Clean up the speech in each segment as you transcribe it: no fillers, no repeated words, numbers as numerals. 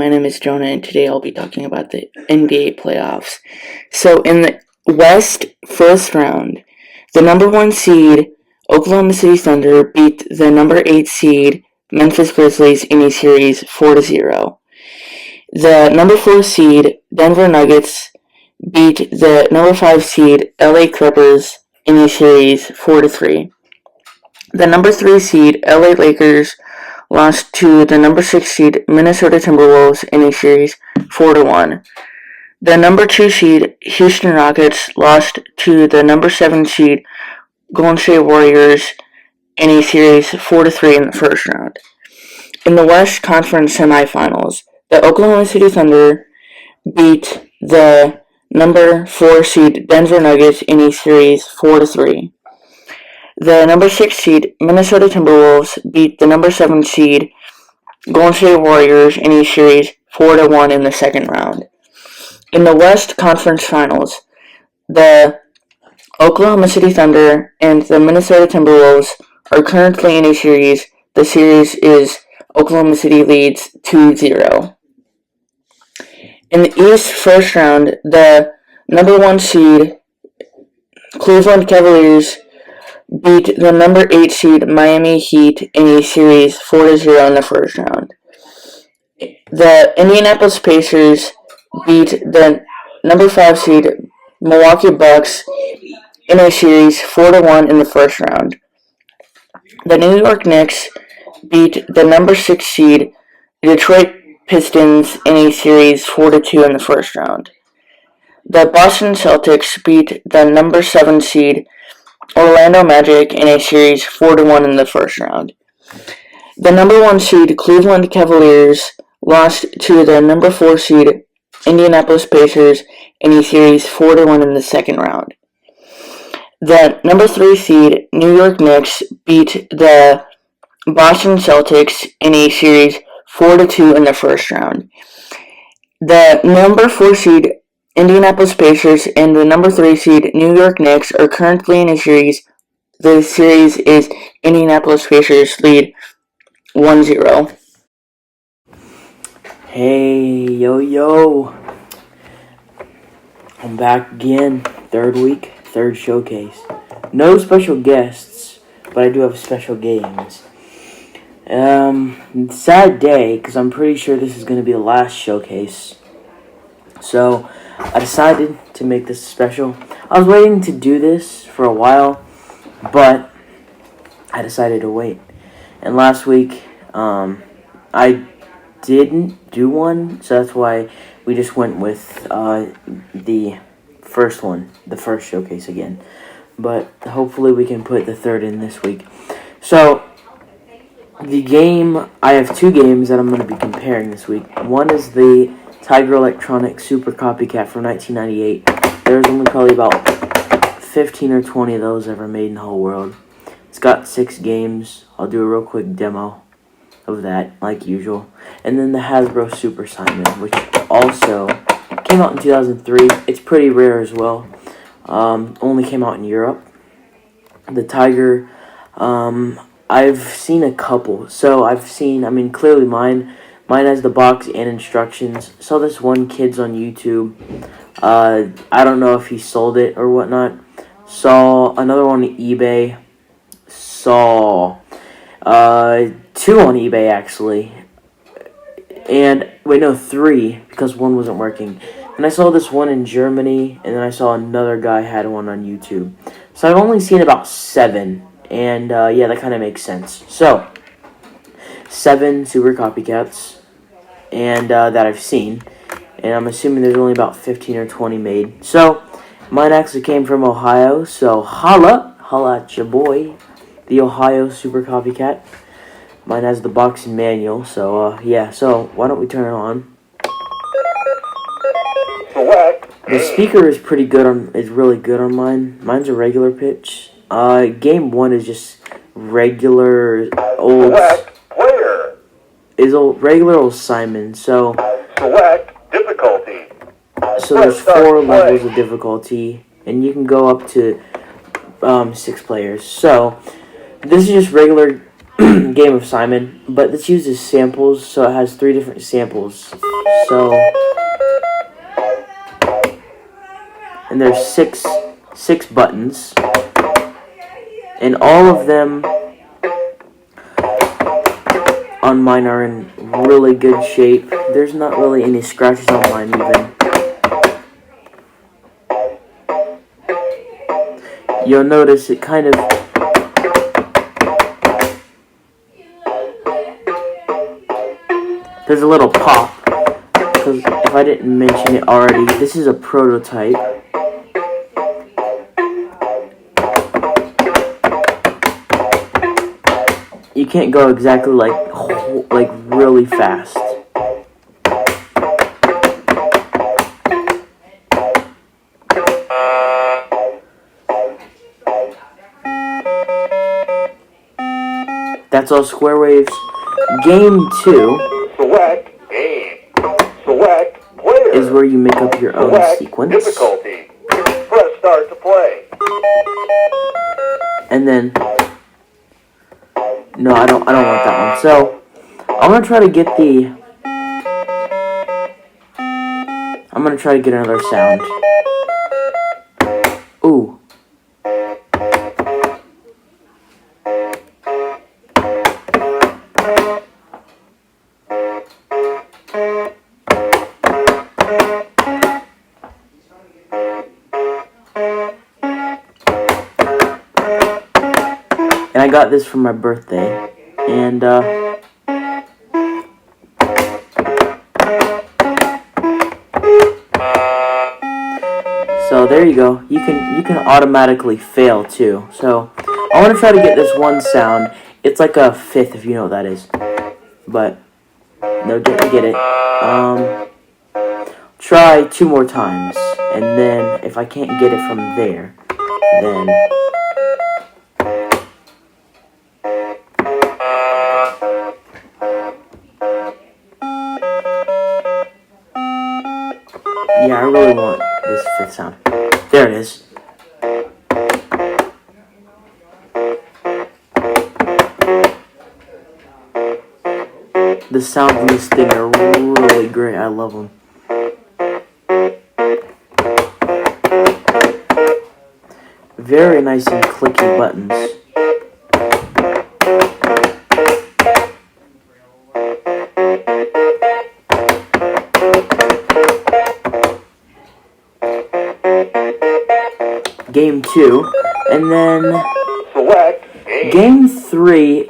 my name is Jonah, and today I'll be talking about the NBA playoffs. So, in the West first round, the number 1 seed, Oklahoma City Thunder, beat the number 8 seed, Memphis Grizzlies, in a series 4-0. The number 4 seed, Denver Nuggets, beat the number 5 seed, LA Clippers, in a series 4-3. The number 3 seed, LA Lakers, lost to the number 6 seed, Minnesota Timberwolves, in a series 4-1. The number 2 seed, Houston Rockets, lost to the number 7 seed, Golden State Warriors, in a series 4-3 in the first round. In the West Conference semifinals, the Oklahoma City Thunder beat the number 4 seed, Denver Nuggets, in a series 4-3. The number 6 seed, Minnesota Timberwolves, beat the number 7 seed, Golden State Warriors, in a series 4-1 in the second round. In the West Conference Finals, the Oklahoma City Thunder and the Minnesota Timberwolves are currently in a series. The series is Oklahoma City leads 2-0. In the East first round, the number 1 seed, Cleveland Cavaliers, beat the number 8 seed, Miami Heat, in a series 4-0 in the first round. The Indianapolis Pacers beat the number 5 seed, Milwaukee Bucks, in a series 4-1 in the first round. The New York Knicks beat the number 6 seed, Detroit Pistons, in a series 4-2 in the first round. The Boston Celtics beat the number 7 seed, Orlando Magic, in a series 4-1 in the first round. The number 1 seed, Cleveland Cavaliers, lost to the number 4 seed, Indianapolis Pacers, in a series 4-1 in the second round. The number 3 seed, New York Knicks, beat the Boston Celtics in a series 4-2 in the first round. The number 4 seed, Indianapolis Pacers, and the number 3 seed, New York Knicks, are currently in a series. The series is Indianapolis Pacers lead 1-0. Hey, yo. I'm back again. Third week, third showcase. No special guests, but I do have special games. Sad day, because I'm pretty sure this is going to be the last showcase. So, I decided to make this special. I was waiting to do this for a while, but I decided to wait. And last week, I didn't do one, so that's why we just went with the first one, the first showcase again. But hopefully we can put the third in this week. So, the game, I have 2 games that I'm going to be comparing this week. One is the Tiger Electronics Super Copycat from 1998. There's only probably about 15 or 20 of those ever made in the whole world. It's got 6 games. I'll do a real quick demo of that, like usual. And then the Hasbro Super Simon, which also came out in 2003. It's pretty rare as well. Only came out in Europe. The Tiger, I've seen a couple. So clearly mine has the box and instructions. Saw this one kid's on YouTube. I don't know if he sold it or whatnot. Saw another one on eBay. Saw 2 on eBay actually. And wait, no, 3 because one wasn't working. And I saw this one in Germany, and then I saw another guy had one on YouTube. So I've only seen about 7, and yeah, that kind of makes sense. So 7 super copycats, and that I've seen, and I'm assuming there's only about 15 or 20 made. So mine actually came from Ohio, so holla at your boy, the Ohio Super Copycat. Mine has the box and manual, so yeah. So why don't we turn it on? The speaker is really good on mine. Mine's a regular pitch. Game 1 is just regular old. Regular old Simon. So select difficulty. So there's 4 levels of difficulty, and you can go up to 6 players. So this is just regular game of Simon, but this uses samples, so it has 3 different samples. So, and there's six buttons, and all of them on mine are in really good shape. There's not really any scratches on mine even. You'll notice it kind of there's a little pop, because if I didn't mention it already, this is a prototype. You can't go exactly like really fast. That's all Square Waves. Game 2 Select game. Select player. is where you make up your own Select sequence. difficulty. Press start to play. And then no, I don't want that one. So I'm gonna try to get another sound. Ooh. And I got this for my birthday, and so there you go. You can automatically fail too. So I want to try to get this one sound. It's like a fifth, if you know what that is. But no, didn't get it. Try 2 more times, and then if I can't get it from there, then yeah, I really want this 5th sound. There it is. The sounds in this thing are really great. I love them. Very nice and clicky buttons. Game 2, and then Select game 3.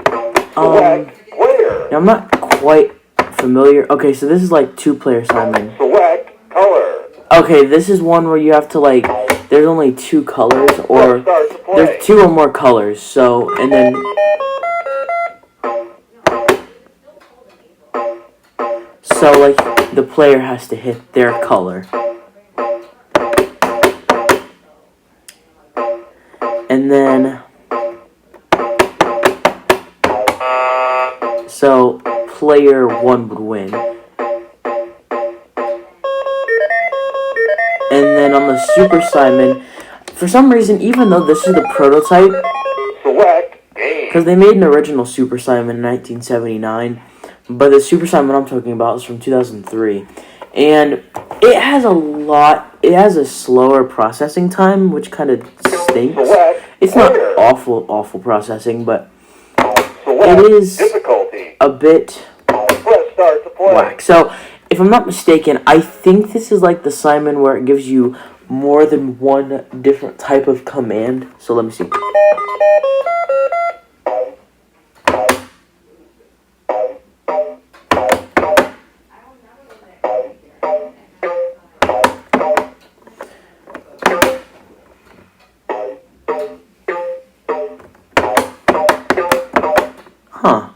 Select player. I'm not quite familiar. Okay, so this is like 2-player Simon. Select color. Okay, this is one where you have to there's only 2 colors, or Press start to play. there's 2 or more colors. So, and then the player has to hit their color. And then, so player 1 would win. And then on the Super Simon, for some reason, even though this is the prototype, Select game. because they made an original Super Simon in 1979, but the Super Simon I'm talking about is from 2003. And it has a slower processing time, which kind of stinks. Select It's not player. awful processing, but Select it is difficulty. a bit Press start to play. whack. So, if I'm not mistaken, I think this is like the Simon where it gives you more than one different type of command. So let me see. Huh.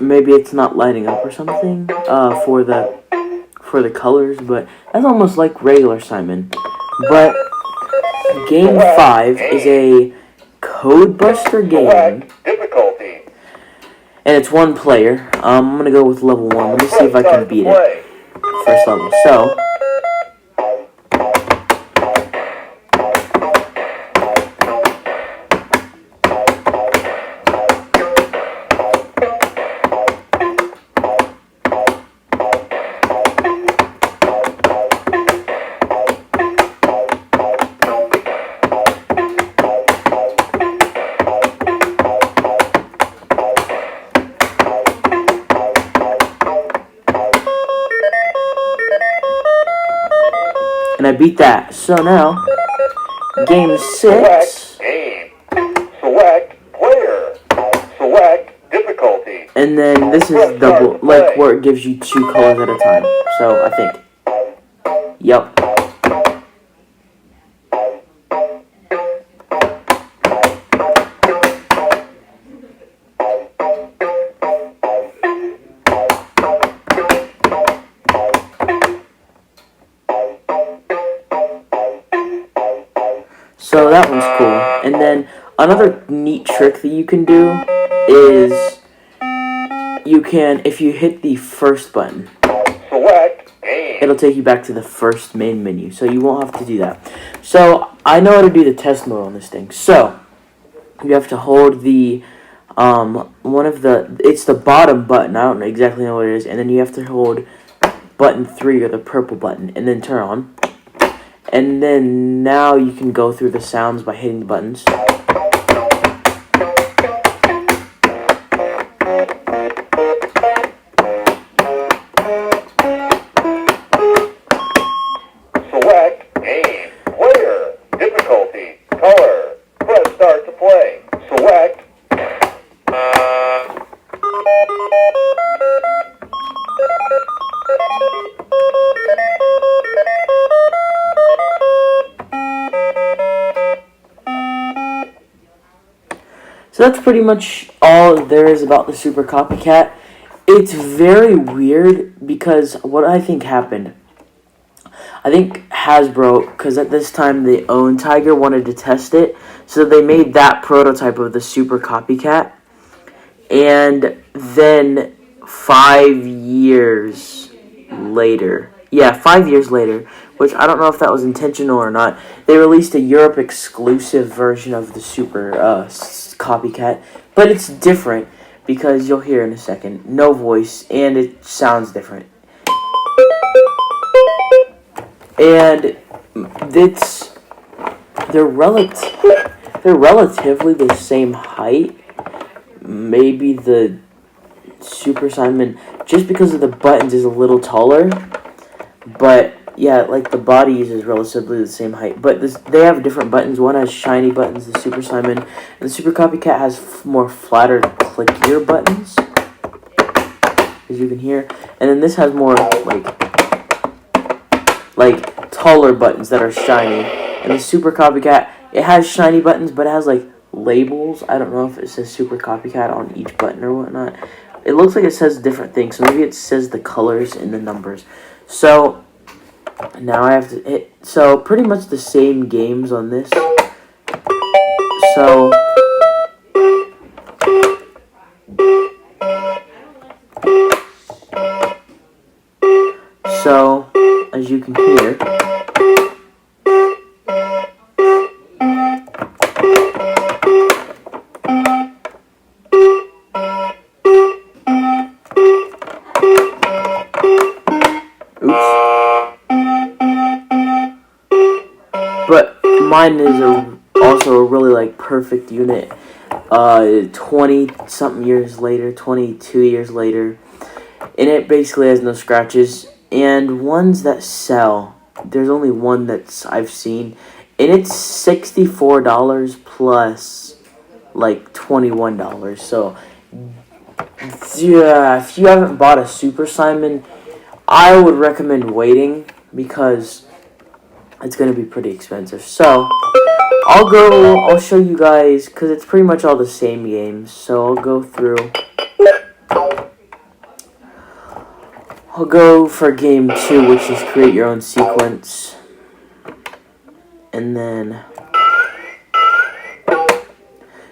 Maybe it's not lighting up or something for the colors, but that's almost like regular Simon. But game 5 is a Code Buster game, Select difficulty. and it's 1 player. I'm gonna go with level 1. Let me see if I can beat it. First level. So And I beat that. So now, game 6. Select game. Select player. Select difficulty. And then this is double, like where it gives you 2 colors at a time. So I think. Yep. So that one's cool. And then another neat trick that you can do is you can, if you hit the first button, Select game. it'll take you back to the first main menu. So you won't have to do that. So I know how to do the test mode on this thing. So you have to hold the it's the bottom button. I don't exactly know what it is. And then you have to hold button 3 or the purple button and then turn on. And then now you can go through the sounds by hitting the buttons. Select game. Player. Difficulty. Color. Press start to play. Select. So that's pretty much all there is about the Super Copycat. It's very weird because what I think happened, I think Hasbro, because at this time they owned Tiger, wanted to test it, so they made that prototype of the Super Copycat. And then 5 years later, 5 years later, which I don't know if that was intentional or not, they released a Europe exclusive version of the Super Copycat, but it's different because you'll hear in a second. No voice, and it sounds different. And they're relatively the same height. Maybe the Super Simon, just because of the buttons, is a little taller. But yeah, like the bodies is relatively the same height. But they have different buttons. One has shiny buttons, the Super Simon, and the Super Copycat has more flatter, clickier buttons, as you can hear. And then this has more like taller buttons that are shiny. And the Super Copycat, it has shiny buttons, but it has like labels. I don't know if it says Super Copycat on each button or whatnot. It looks like it says different things, so maybe it says the colors and the numbers. So now I have to hit, so pretty much the same games on this. So as you can hear, but mine is also a really like perfect unit. 20 something years later, 22 years later, and it basically has no scratches. And ones that sell, there's only one that's I've seen, and it's $64 plus like $21. So yeah, if you haven't bought a Super Simon, I would recommend waiting because it's going to be pretty expensive. So I'll show you guys, because it's pretty much all the same games. So I'll go through. I'll go for game 2, which is create your own sequence. And then,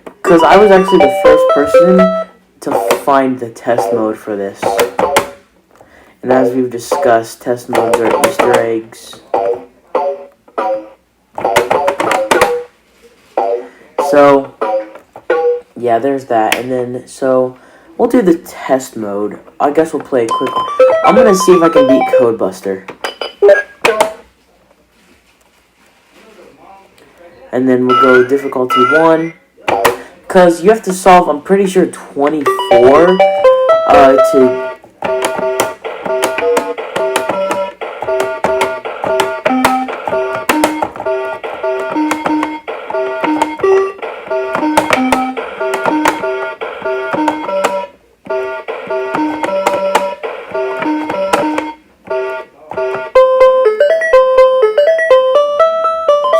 because I was actually the first person to find the test mode for this. And as we've discussed, test modes are Easter eggs. So, yeah, there's that. And then, so, we'll do the test mode. I guess we'll play a quick. I'm going to see if I can beat Codebuster. And then we'll go difficulty 1. Because you have to solve, I'm pretty sure, 24 to...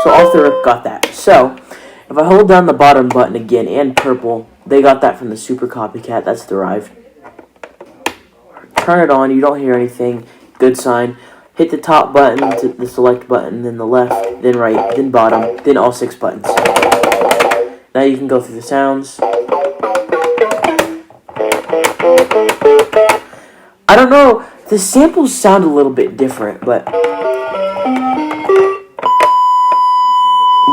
So off the rip got that. So if I hold down the bottom button again and purple, they got that from the Super Copycat. That's derived. Turn it on. You don't hear anything. Good sign. Hit the top button, to the select button, then the left, then right, then bottom, then all 6 buttons. Now you can go through the sounds. I don't know. The samples sound a little bit different, but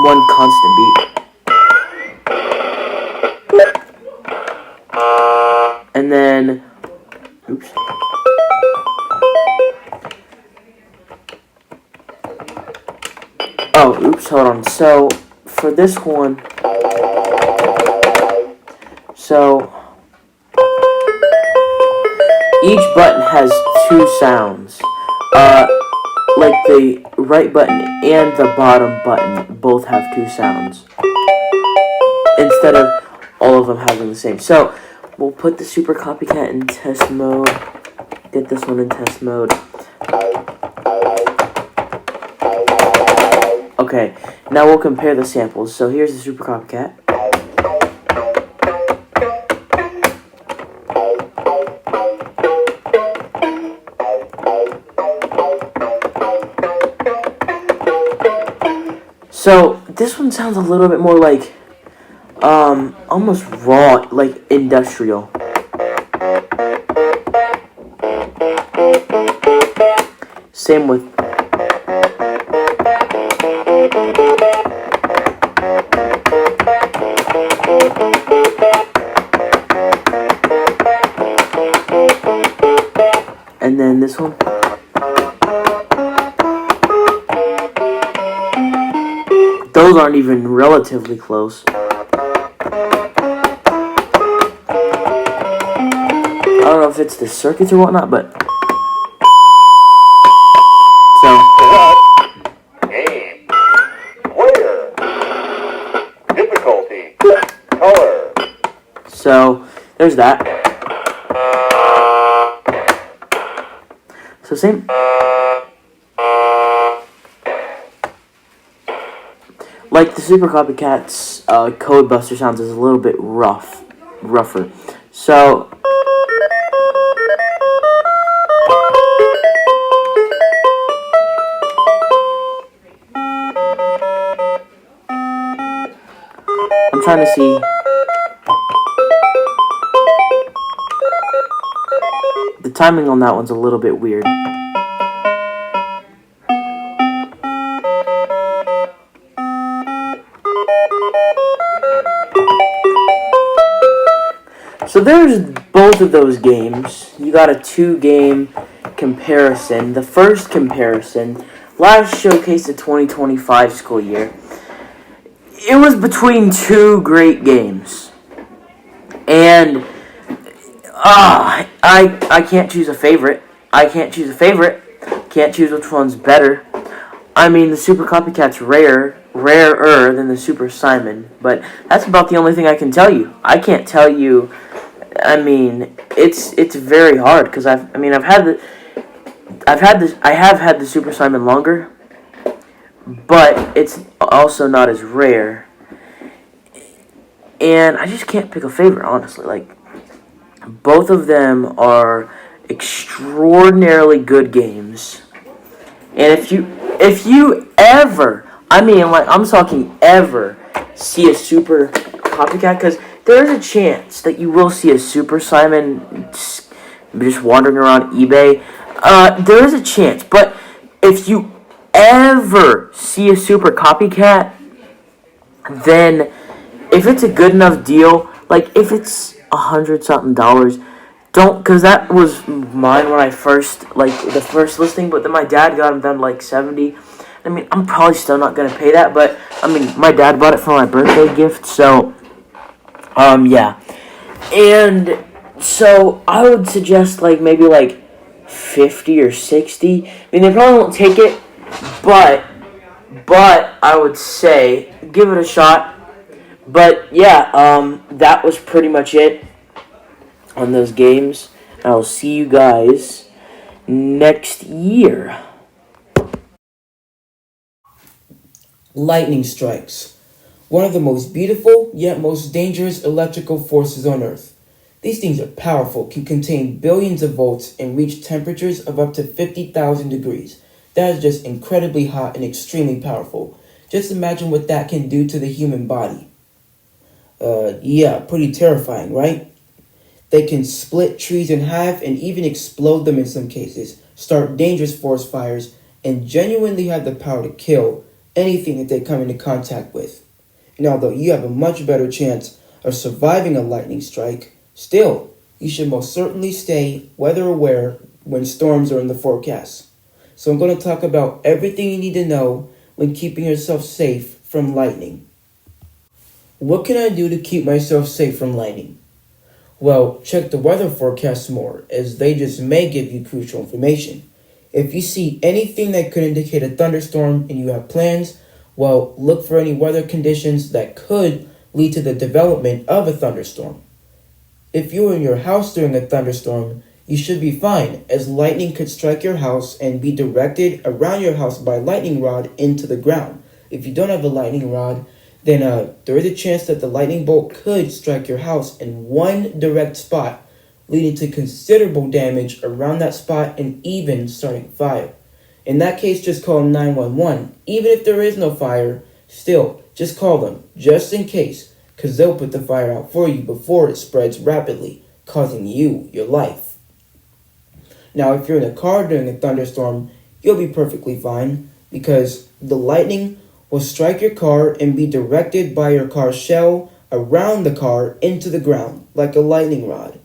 one constant beat. And then, oops. Oh, oops, hold on. So, for this one, so each button has 2 sounds. Like the right button and the bottom button both have 2 sounds, instead of all of them having the same. So, we'll put the Super Copycat in test mode. Get this one in test mode. Okay, now we'll compare the samples. So here's the Super Copycat. So this one sounds a little bit more like, almost raw, like industrial. Same with and then this one. Those aren't even relatively close. I don't know if it's the circuits or whatnot, but so Game. Player. Difficulty. Color. So there's that. So same. Like the Super Copycat's Code Buster sounds is a little bit rougher. So I'm trying to see. The timing on that one's a little bit weird. So there's both of those games. You got a 2-game comparison. The first comparison, last showcase the 2025 school year. It was between 2 great games. And I can't choose a favorite. Can't choose which one's better. I mean, the Super Copycat's rarer than the Super Simon, but that's about the only thing I can tell you. I can't tell you. I mean, it's very hard because I have had the Super Simon longer, but it's also not as rare. And I just can't pick a favorite, honestly. Like, both of them are extraordinarily good games. And if you ever, I'm talking ever, see a Super Copycat, because there's a chance that you will see a Super Simon just wandering around eBay. There is a chance, but if you ever see a Super Copycat, then if it's a good enough deal, like if it's $100-something, don't, because that was mine when I first, like the first listing, but then my dad got them down to like $70. I mean, I'm probably still not going to pay that, but I mean, my dad bought it for my birthday gift, so yeah. And so I would suggest like maybe like 50 or 60. I mean, they probably won't take it, but I would say give it a shot. But yeah, that was pretty much it on those games. I'll see you guys next year. Lightning strikes. One of the most beautiful yet most dangerous electrical forces on Earth. These things are powerful, can contain billions of volts, and reach temperatures of up to 50,000 degrees. That is just incredibly hot and extremely powerful. Just imagine what that can do to the human body. Yeah, pretty terrifying, right? They can split trees in half and even explode them in some cases, start dangerous forest fires, and genuinely have the power to kill anything that they come into contact with. And although you have a much better chance of surviving a lightning strike, still, you should most certainly stay weather aware when storms are in the forecast. So I'm going to talk about everything you need to know when keeping yourself safe from lightning. What can I do to keep myself safe from lightning? Well, check the weather forecast more, as they just may give you crucial information. If you see anything that could indicate a thunderstorm and you have plans, well, look for any weather conditions that could lead to the development of a thunderstorm. If you are in your house during a thunderstorm, you should be fine, as lightning could strike your house and be directed around your house by a lightning rod into the ground. If you don't have a lightning rod, then there is a chance that the lightning bolt could strike your house in one direct spot, leading to considerable damage around that spot and even starting a fire. In that case, just call 911. Even if there is no fire, still, just call them, just in case, because they'll put the fire out for you before it spreads rapidly, causing you your life. Now, if you're in a car during a thunderstorm, you'll be perfectly fine, because the lightning will strike your car and be directed by your car's shell around the car into the ground, like a lightning rod.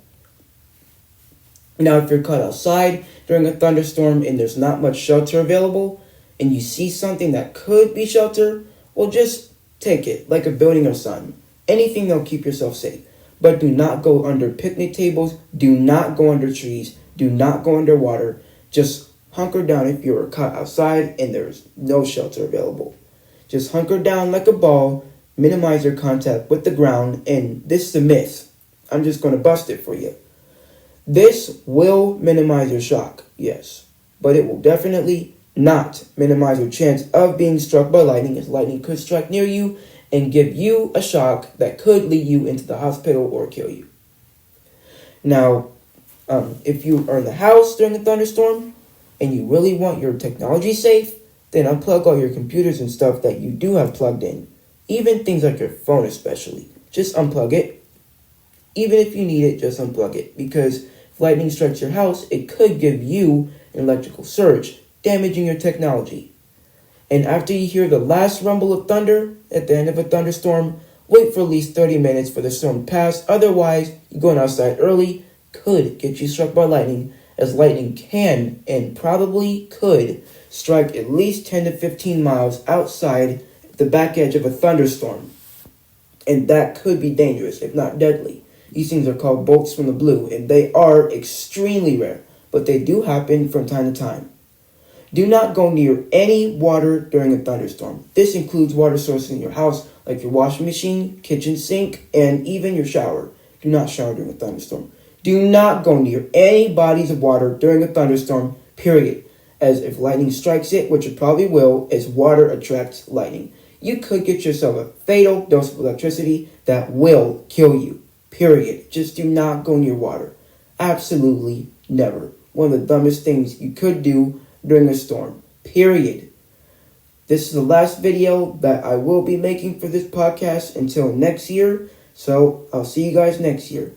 Now, if you're caught outside during a thunderstorm and there's not much shelter available, and you see something that could be shelter, well, just take it, like a building or something. Anything that'll keep yourself safe. But do not go under picnic tables, do not go under trees, do not go underwater. Just hunker down if you are caught outside and there's no shelter available. Just hunker down like a ball, minimize your contact with the ground, and this is a myth. I'm just going to bust it for you. This will minimize your shock, yes, but it will definitely not minimize your chance of being struck by lightning, as lightning could strike near you and give you a shock that could lead you into the hospital or kill you. Now, if you are in the house during a thunderstorm and you really want your technology safe, then unplug all your computers and stuff that you do have plugged in. Even things like your phone especially. Just unplug it. Even if you need it, just unplug it. Because if lightning strikes your house, it could give you an electrical surge, damaging your technology. And after you hear the last rumble of thunder at the end of a thunderstorm, wait for at least 30 minutes for the storm to pass. Otherwise, you going outside early could get you struck by lightning, as lightning can and probably could strike at least 10 to 15 miles outside the back edge of a thunderstorm. And that could be dangerous, if not deadly. These things are called bolts from the blue, and they are extremely rare, but they do happen from time to time. Do not go near any water during a thunderstorm. This includes water sources in your house, like your washing machine, kitchen sink, and even your shower. Do not shower during a thunderstorm. Do not go near any bodies of water during a thunderstorm, period. As if lightning strikes it, which it probably will, as water attracts lightning. You could get yourself a fatal dose of electricity that will kill you, period. Just do not go near water. Absolutely never. One of the dumbest things you could do during a storm, period. This is the last video that I will be making for this podcast until next year. So I'll see you guys next year.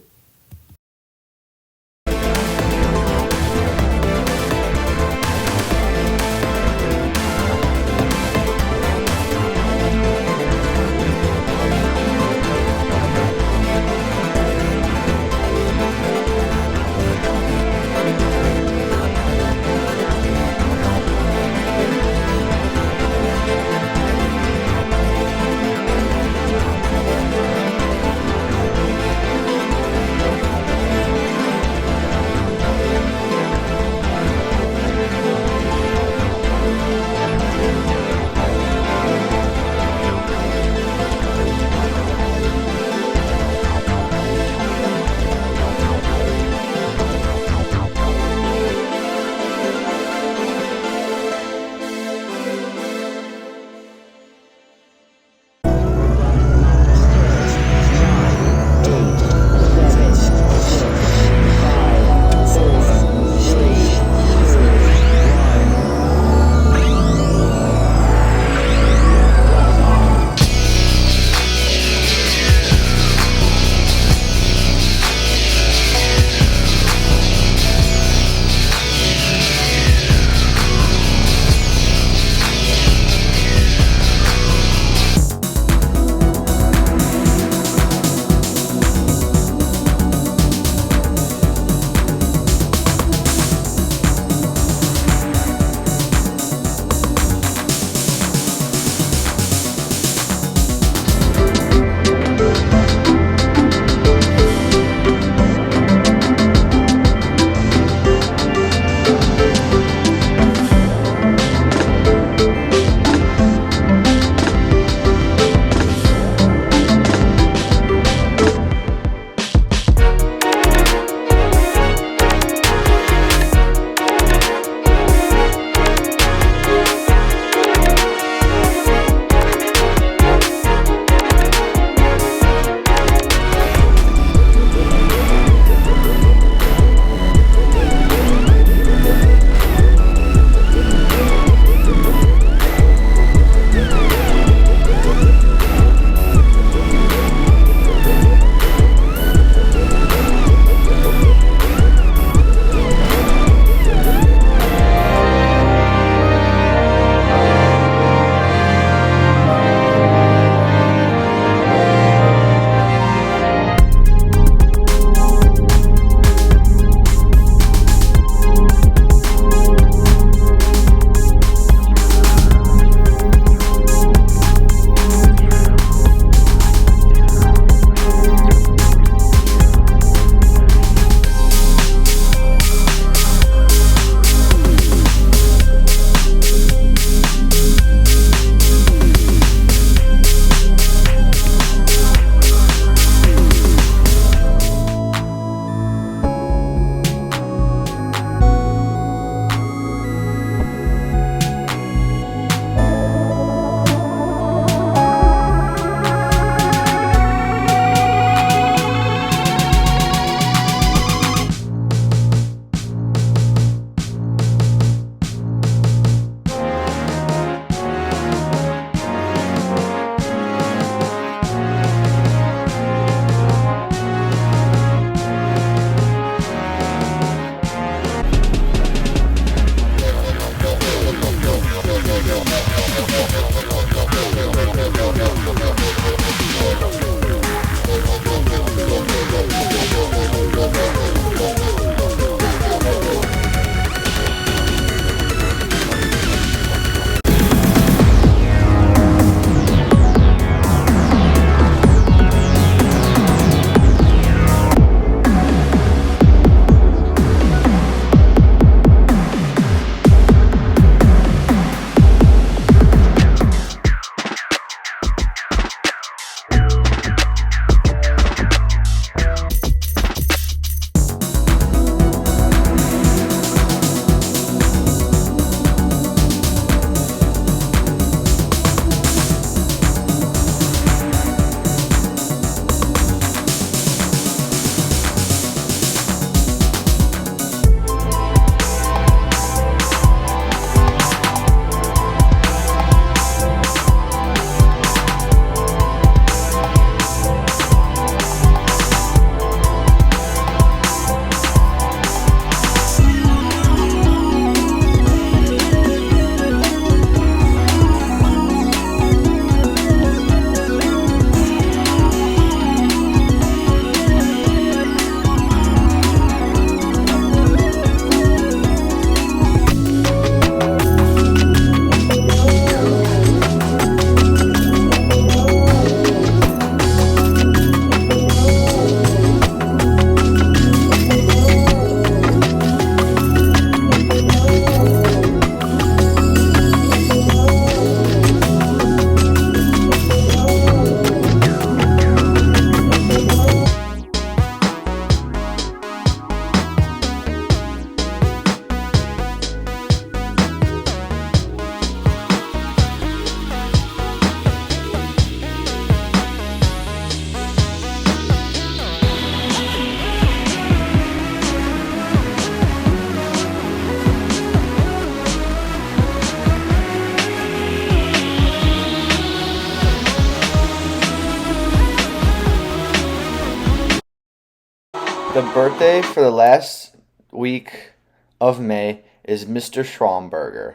The birthday for the last week of May is Mr. Schraumberger.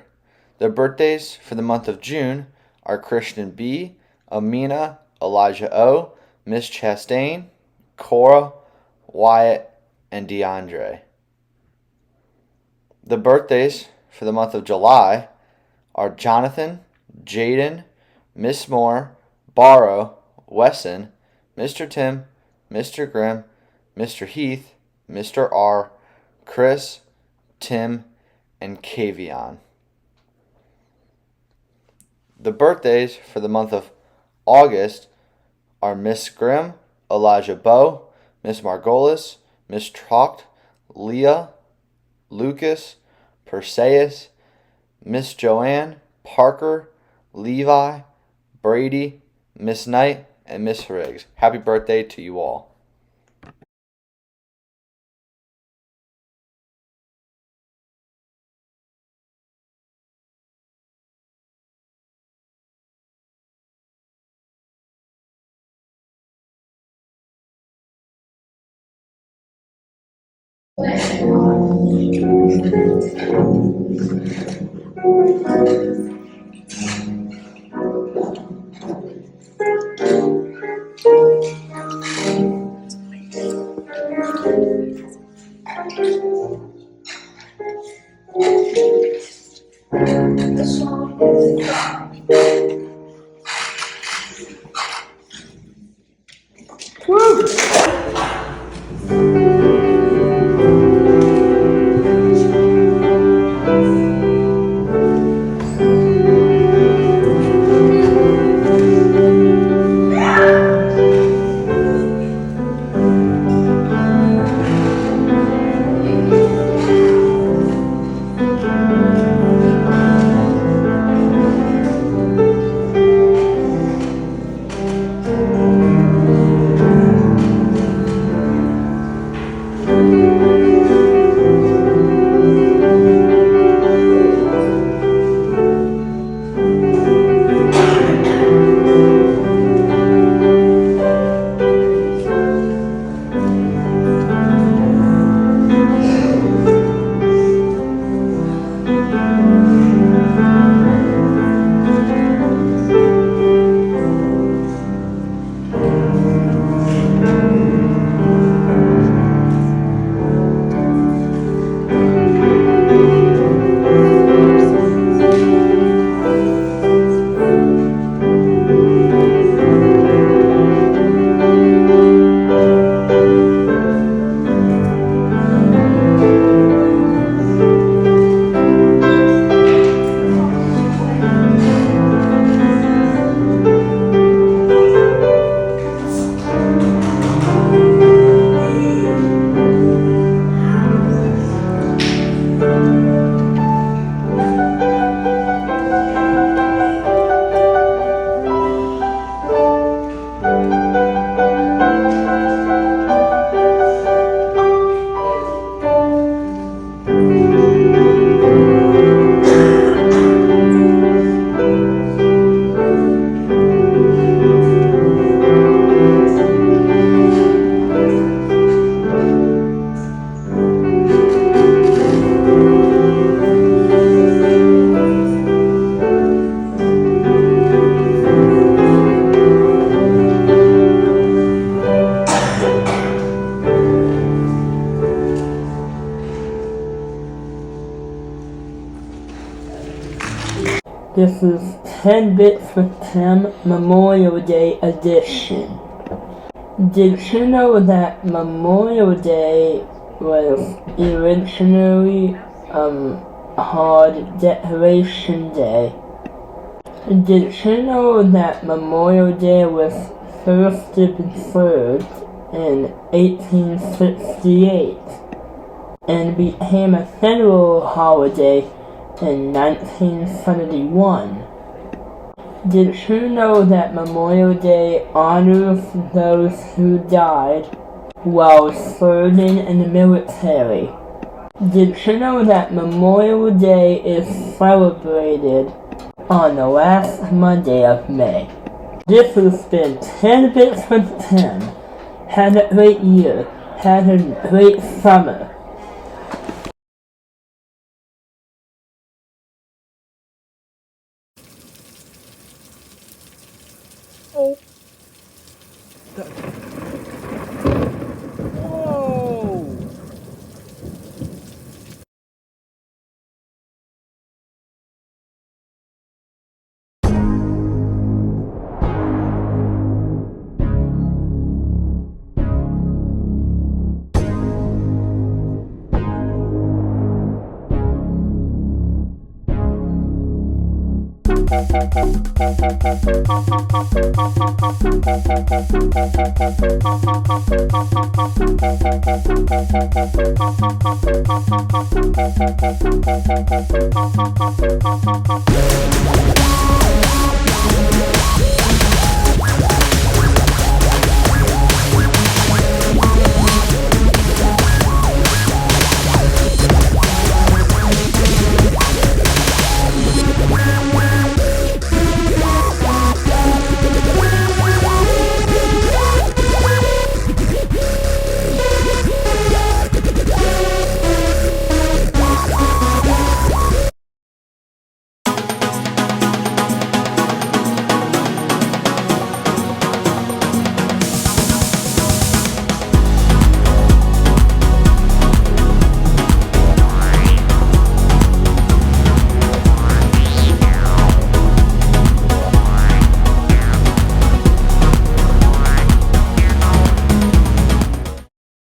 The birthdays for the month of June are Christian B., Amina, Elijah O., Miss Chastain, Cora, Wyatt, and DeAndre. The birthdays for the month of July are Jonathan, Jayden, Miss Moore, Barrow, Wesson, Mr. Tim, Mr. Grimm, Mr. Heath, Mr. R, Chris, Tim, and Kavion. The birthdays for the month of August are Miss Grimm, Elijah Bow, Miss Margolis, Miss Trocht, Leah, Lucas, Perseus, Miss Joanne, Parker, Levi, Brady, Miss Knight, and Miss Riggs. Happy birthday to you all. This is Tidbits with Tim Memorial Day edition. Did you know that Memorial Day was originally hard Decoration Day? Did you know that Memorial Day was first observed in 1868 and became a federal holiday in 1971? Did you know that Memorial Day honors those who died while serving in the military? Did you know that Memorial Day is celebrated on the last Monday of May? This has been 10 Bits with Tim. Have a great year. Have a great summer.